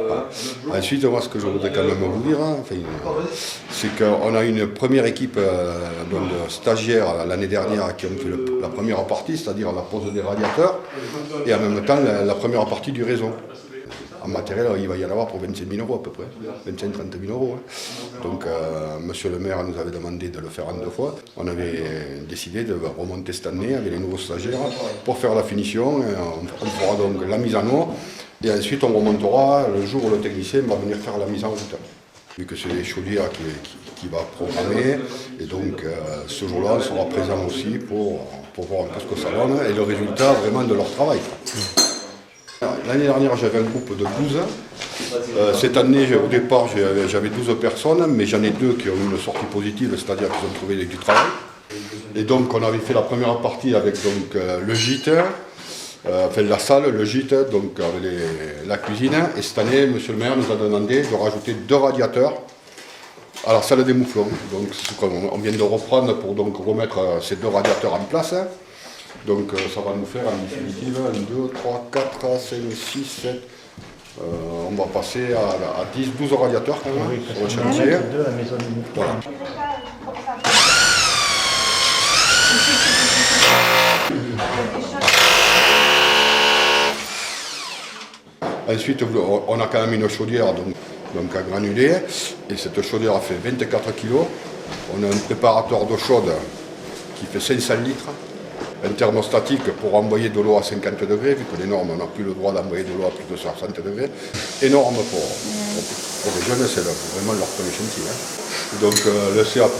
Voilà. Ensuite, moi, ce que je voudrais quand même vous dire, hein, c'est qu'on a une première équipe de stagiaires l'année dernière qui ont fait la première partie, c'est-à-dire la pose des radiateurs, et en même temps la première partie du réseau. En matériel, il va y en avoir pour 25 000 euros à peu près, 25-30 000 euros. Hein. Donc, monsieur le maire nous avait demandé de le faire en 2 fois. On avait décidé de remonter cette année avec les nouveaux stagiaires pour faire la finition. On fera donc la mise en eau et ensuite on remontera le jour où le technicien va venir faire la mise en route. Vu que c'est les chaudières qui va programmer, et donc ce jour-là on sera présent aussi pour voir un peu ce que ça donne et le résultat vraiment de leur travail. L'année dernière, j'avais un groupe de 12. Cette année, au départ, j'avais 12 personnes, mais j'en ai 2 qui ont eu une sortie positive, c'est-à-dire qu'ils ont trouvé du travail. Et donc, on avait fait la première partie avec donc, le gîte, la salle, le gîte, donc avec la cuisine. Et cette année, monsieur le maire nous a demandé de rajouter 2 radiateurs à la salle des mouflons. Donc, c'est ce qu'on vient de reprendre pour donc, remettre ces 2 radiateurs en place. Donc ça va nous faire en définitive 1, 2, 3, 4, 5, 6, 7. On va passer à 10, 12 radiateurs quand même, sur le chantier. Voilà. Ensuite, on a quand même une chaudière donc à granulés. Et cette chaudière fait 24 kg. On a un préparateur d'eau chaude qui fait 500 litres. Un thermostatique pour envoyer de l'eau à 50 degrés, vu que les normes, on n'a plus le droit d'envoyer de l'eau à plus de 60 degrés. Énorme pour les jeunes, c'est vraiment leur premier chantier. Hein. Donc le CAP,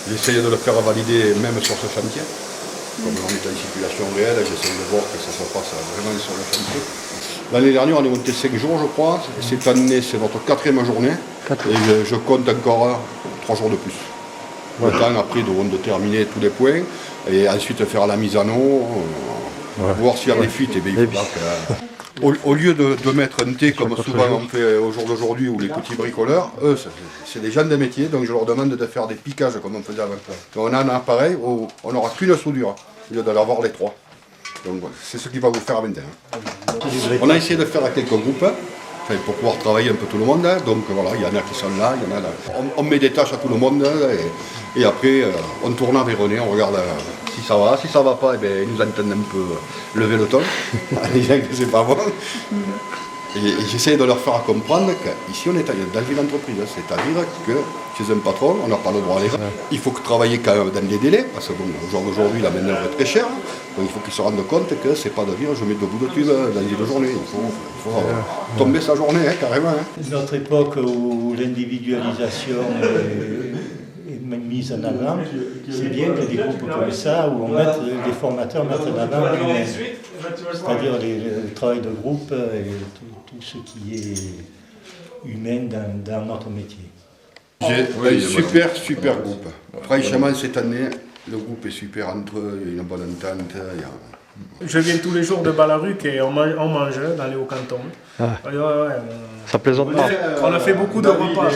j'essaye de le faire valider même sur ce chantier. Comme on est en situation réelle, j'essaye de voir que ça se passe vraiment sur le chantier. L'année dernière, on est monté 5 jours, je crois. Cette année, c'est notre 4e journée. Et je compte encore 3 jours de plus. Le temps après de terminer tous les points et ensuite faire la mise en eau, voir s'il y a des fuites. Et il faudra au lieu de mettre un thé comme souvent on fait au jour d'aujourd'hui ou les petits bricoleurs, eux c'est des gens des métiers, donc je leur demande de faire des piquages comme on faisait avant. Donc on a un appareil où on n'aura qu'une soudure au lieu d'avoir les 3. Donc voilà, c'est ce qui va vous faire à 21. On a essayé de faire à quelques groupes. Pour pouvoir travailler un peu tout le monde, donc voilà, il y en a qui sont là, il y en a là. On met des tâches à tout le monde et après on tourne vers René, on regarde si ça va pas, ils nous entendent un peu lever le ton, disant que c'est pas bon. Et j'essaie de leur faire comprendre qu'ici on est dans une entreprise, c'est-à-dire que chez un patron, on n'a pas le droit à l'erreur. Il faut travailler quand même dans des délais, parce que bon, au jour d'aujourd'hui, la main-d'œuvre est très chère, donc il faut qu'ils se rendent compte que c'est pas de dire je mets 2 bouts de tube dans une journée, il faut tomber sa journée, carrément. Hein. Notre époque où l'individualisation est mise en avant, c'est bien que des groupes comme ça, où les formateurs mettent en avant l'humain, c'est-à-dire le travail de groupe et tout ce qui est humain dans notre métier. J'ai super groupe. Franchement, cette année, le groupe est super entre eux, il y a une bonne entente. Je viens tous les jours de Balaruc et on mange dans les Hauts-Cantons. Ça plaisante pas. On a fait beaucoup de repas.